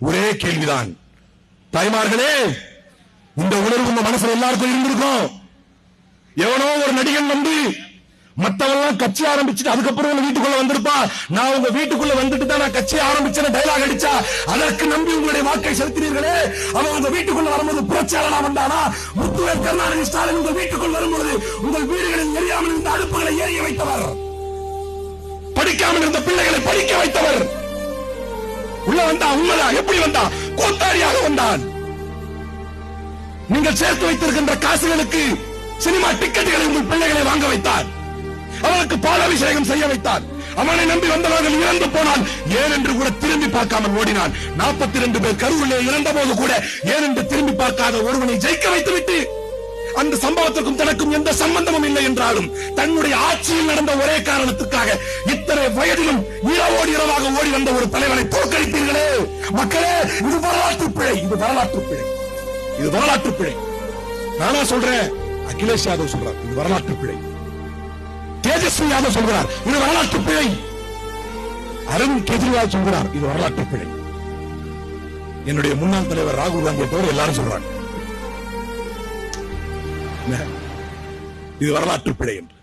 ஒரே கேள்விதான், தாய்மார்களே, இந்த உணர்வு உங்க மனசுல எல்லாருக்கும் இருந்திருக்கும். எவனோ ஒரு நடிகன் வந்து மத்தவெல்லாம் கட்சி ஆரம்பிச்சுட்டு அதுக்கப்புறம் வீட்டுக்குள்ள வந்திருப்பா, நான் உங்க வீட்டுக்குள்ள வந்துட்டு தான் நான் கட்சி ஆரம்பிச்சேன்னு டைலாக் அடிச்சா அதற்கு நம்பி உங்களுடைய வாக்கை செலுத்தினீர்களே, அவன் உங்க வீட்டுக்குள்ள வரும்போது புரட்சியாளனா வந்தானா? முத்துவேல் கருணாநிதி ஸ்டாலின் உங்கள் வீட்டுக்குள் வரும்போது உங்கள் வீடுகளில் எரியாமல் இருந்த அடுப்புகளை எரிய வைத்தவர், படிக்காமல் இருந்த பிள்ளைகளை படிக்க வைத்தவர். உள்ள வந்தா உண்மைதான். எப்படி வந்தா? கூத்தாடியாக வந்தான். நீங்கள் சேர்த்து வைத்திருக்கின்ற காசுகளுக்கு சினிமா டிக்கெட்டுகளை உங்கள் பிள்ளைகளை வாங்க வைத்தார். அவனுக்கு பாலாபிஷேகம் செய்ய வைத்தார். அவனை நம்பி வந்தவர்கள் இறந்து போனால் ஏன் என்று கூட திரும்பி பார்க்காமல் ஓடினான். 42 பேர் கருவிலே இறந்த போது கூட ஏன் என்று திரும்பி பார்க்காத ஒருவனை ஜெயிக்க வைத்துவிட்டு, அந்த சம்பவத்திற்கும் தனக்கும் எந்த சம்பந்தமும் இல்லை என்றாலும் தன்னுடைய ஆட்சியில் நடந்த ஒரே காரணத்துக்காக இத்தனை வயதிலும் இரவோடு இரவாக ஓடி வந்த ஒரு தலைவனை தோற்கடித்தீர்களே மக்களே. இது வரலாற்று பிழை, இது வரலாற்று பிழை, இது வரலாற்று பிழை. நானா சொல்றேன், அகிலேஷ் யாதவ் சொல்றார் இது வரலாற்று பிழை, தேஜஸ்வி யாதவ் சொல்கிறார் இது வரலாற்று பிழை, அரவிந்த் கெஜ்ரிவால் சொல்கிறார் இது வரலாற்று பிழை, என்னுடைய முன்னாள் தலைவர் ராகுல் காந்தியை தவிர எல்லாரும் சொல்றாங்க இது வரலாற்று பிழை என்று.